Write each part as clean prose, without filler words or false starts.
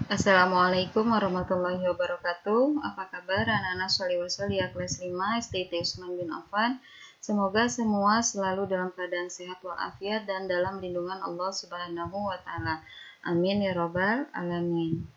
Assalamualaikum warahmatullahi wabarakatuh. Apa kabar anak-anak sholih washoliyah kelas 5 STT Utsman bin Affan? Semoga semua selalu dalam keadaan sehat walafiat dan dalam lindungan Allah Subhanahu wa taala. Amin ya robbal alamin.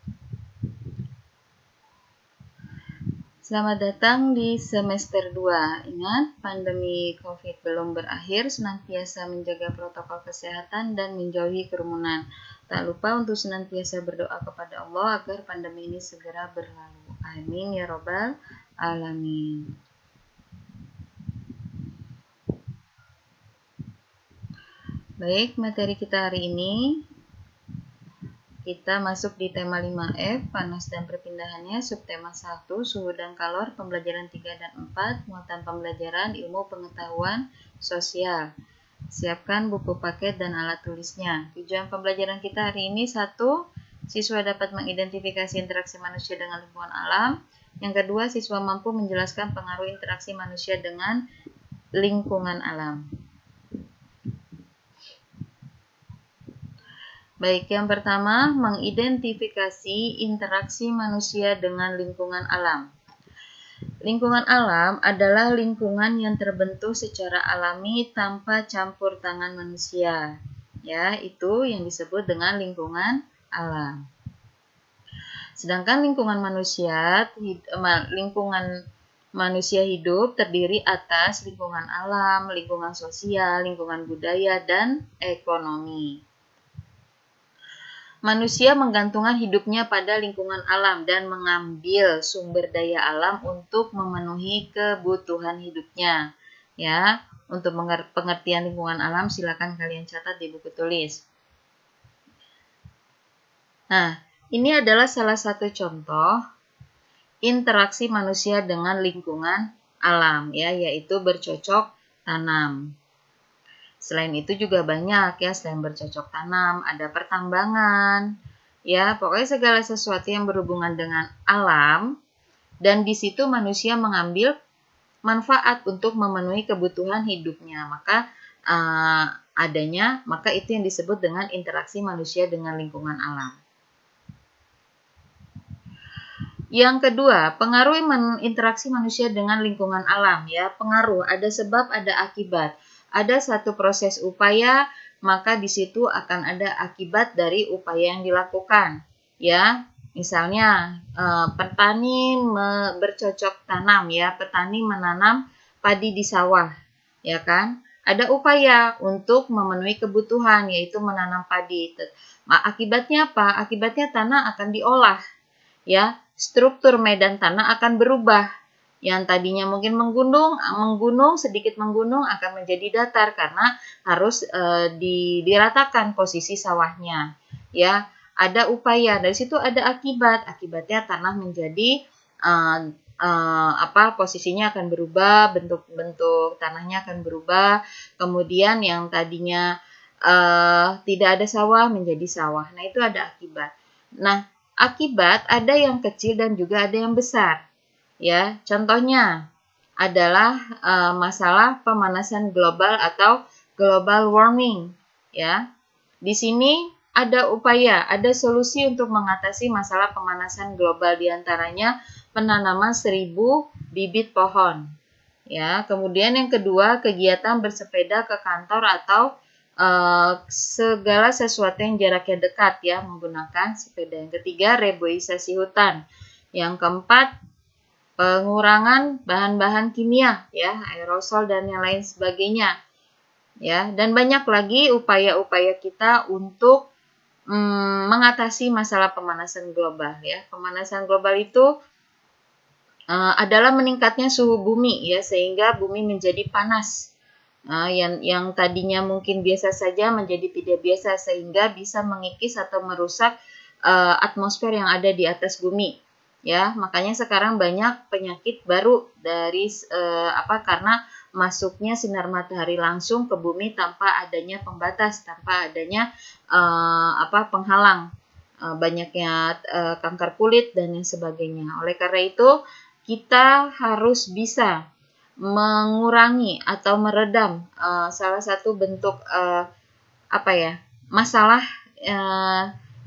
Selamat datang di semester 2. Ingat, pandemi Covid belum berakhir, senantiasa menjaga protokol kesehatan dan menjauhi kerumunan. Tak lupa untuk senantiasa berdoa kepada Allah agar pandemi ini segera berlalu. Amin ya robbal alamin. Baik, materi kita hari ini kita masuk di tema 5F, panas dan perpindahannya, subtema 1, suhu dan kalor, pembelajaran 3 dan 4, muatan pembelajaran, ilmu pengetahuan sosial. Siapkan buku paket dan alat tulisnya. Tujuan pembelajaran kita hari ini 1, siswa dapat mengidentifikasi interaksi manusia dengan lingkungan alam. Yang kedua, siswa mampu menjelaskan pengaruh interaksi manusia dengan lingkungan alam. Baik, yang pertama, mengidentifikasi interaksi manusia dengan lingkungan alam. Lingkungan alam adalah lingkungan yang terbentuk secara alami tanpa campur tangan manusia. Ya, itu yang disebut dengan lingkungan alam. Sedangkan lingkungan manusia hidup terdiri atas lingkungan alam, lingkungan sosial, lingkungan budaya, dan ekonomi. Manusia menggantungkan hidupnya pada lingkungan alam dan mengambil sumber daya alam untuk memenuhi kebutuhan hidupnya. Ya, untuk pengertian lingkungan alam silakan kalian catat di buku tulis. Nah, ini adalah salah satu contoh interaksi manusia dengan lingkungan alam, ya, yaitu bercocok tanam. Selain itu juga banyak ya, selain bercocok tanam, ada pertambangan, ya, pokoknya segala sesuatu yang berhubungan dengan alam, dan di situ manusia mengambil manfaat untuk memenuhi kebutuhan hidupnya. Maka itu yang disebut dengan interaksi manusia dengan lingkungan alam. Yang kedua, pengaruh interaksi manusia dengan lingkungan alam, ya, pengaruh, ada sebab, ada akibat. Ada satu proses upaya, maka di situ akan ada akibat dari upaya yang dilakukan. Ya, misalnya petani bercocok tanam, ya, petani menanam padi di sawah, ya kan? Ada upaya untuk memenuhi kebutuhan, yaitu menanam padi. Akibatnya apa? Akibatnya tanah akan diolah, ya. Struktur medan tanah akan berubah. Yang tadinya mungkin sedikit menggunung akan menjadi datar karena harus diratakan posisi sawahnya. Ya, ada upaya, dari situ ada akibat. Akibatnya tanah menjadi posisinya akan berubah, bentuk tanahnya akan berubah. Kemudian yang tadinya tidak ada sawah menjadi sawah. Nah, itu ada akibat. Nah, akibat ada yang kecil dan juga ada yang besar. Ya, contohnya adalah masalah pemanasan global atau global warming. Ya, di sini ada upaya, ada solusi untuk mengatasi masalah pemanasan global, diantaranya penanaman 1000 bibit pohon. Ya, kemudian yang kedua, kegiatan bersepeda ke kantor atau segala sesuatu yang jaraknya dekat, ya, menggunakan sepeda. Yang ketiga, reboisasi hutan. Yang keempat, pengurangan bahan-bahan kimia, ya, aerosol dan yang lain sebagainya, ya, dan banyak lagi upaya-upaya kita untuk mengatasi masalah pemanasan global, ya. Pemanasan global itu adalah meningkatnya suhu bumi, ya, sehingga bumi menjadi panas. Yang tadinya mungkin biasa saja menjadi tidak biasa, sehingga bisa mengikis atau merusak atmosfer yang ada di atas bumi. Ya, makanya sekarang banyak penyakit baru dari karena masuknya sinar matahari langsung ke bumi tanpa adanya pembatas, tanpa adanya penghalang, banyaknya kanker kulit dan yang sebagainya. Oleh karena itu, kita harus bisa mengurangi atau meredam salah satu bentuk masalah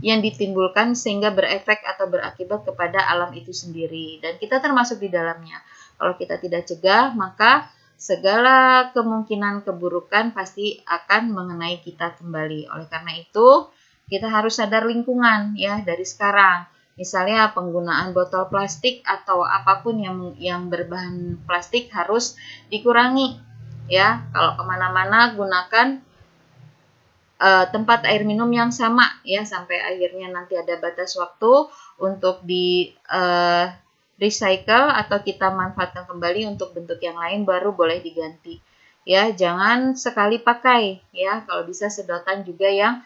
yang ditimbulkan sehingga berefek atau berakibat kepada alam itu sendiri. Dan kita termasuk di dalamnya. Kalau kita tidak cegah, maka segala kemungkinan keburukan pasti akan mengenai kita kembali. Oleh karena itu, kita harus sadar lingkungan ya dari sekarang. Misalnya penggunaan botol plastik atau apapun yang berbahan plastik harus dikurangi ya. Kalau kemana-mana gunakan tempat air minum yang sama ya sampai akhirnya nanti ada batas waktu untuk di recycle atau kita manfaatkan kembali untuk bentuk yang lain baru boleh diganti. Ya, jangan sekali pakai ya. Kalau bisa sedotan juga yang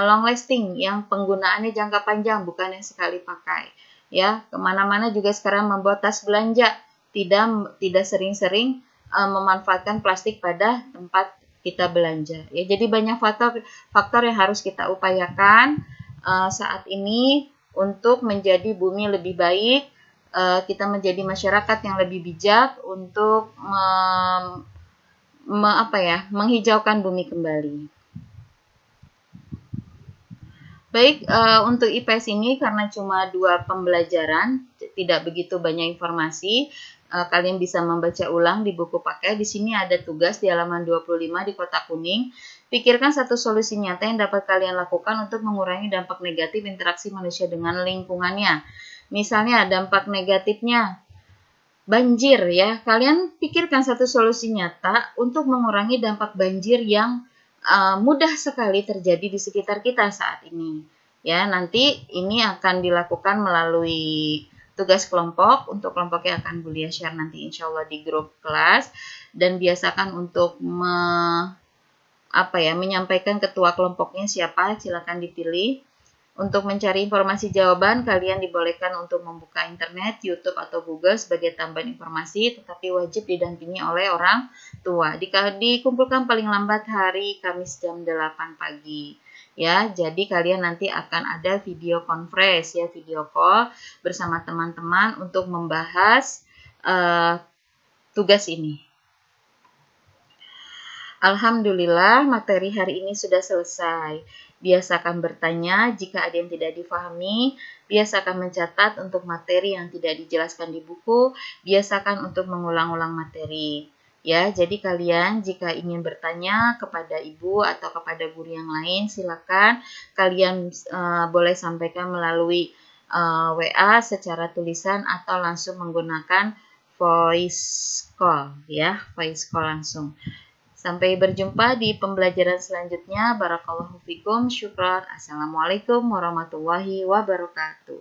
long lasting, yang penggunaannya jangka panjang, bukan yang sekali pakai. Ya, kemana-mana juga sekarang membuat tas belanja, tidak sering-sering memanfaatkan plastik pada tempat kita belanja. Ya, jadi banyak faktor yang harus kita upayakan saat ini untuk menjadi bumi lebih baik. Kita menjadi masyarakat yang lebih bijak untuk menghijaukan bumi kembali. Baik, untuk IPS ini karena cuma 2 pembelajaran, tidak begitu banyak informasi, kalian bisa membaca ulang di buku pakai. Di sini ada tugas di halaman 25 di kotak kuning. Pikirkan satu solusi nyata yang dapat kalian lakukan untuk mengurangi dampak negatif interaksi manusia dengan lingkungannya. Misalnya dampak negatifnya banjir ya. Kalian pikirkan satu solusi nyata untuk mengurangi dampak banjir yang mudah sekali terjadi di sekitar kita saat ini. Ya, nanti ini akan dilakukan melalui tugas kelompok. Untuk kelompoknya akan Bulia share nanti insya Allah di grup kelas. Dan biasakan untuk menyampaikan ketua kelompoknya siapa, silakan dipilih. Untuk mencari informasi jawaban, kalian dibolehkan untuk membuka internet, YouTube atau Google sebagai tambahan informasi, tetapi wajib didampingi oleh orang tua. Dikumpulkan paling lambat hari Kamis jam 8 pagi. Ya, jadi kalian nanti akan ada video conference ya, video call bersama teman-teman untuk membahas tugas ini. Alhamdulillah, materi hari ini sudah selesai. Biasakan bertanya jika ada yang tidak difahami, biasakan mencatat untuk materi yang tidak dijelaskan di buku, biasakan untuk mengulang-ulang materi. Ya, jadi kalian jika ingin bertanya kepada ibu atau kepada guru yang lain, silakan kalian boleh sampaikan melalui WA secara tulisan atau langsung menggunakan voice call ya, voice call langsung. Sampai berjumpa di pembelajaran selanjutnya. Barakallahu fikum. Syukran. Assalamualaikum warahmatullahi wabarakatuh.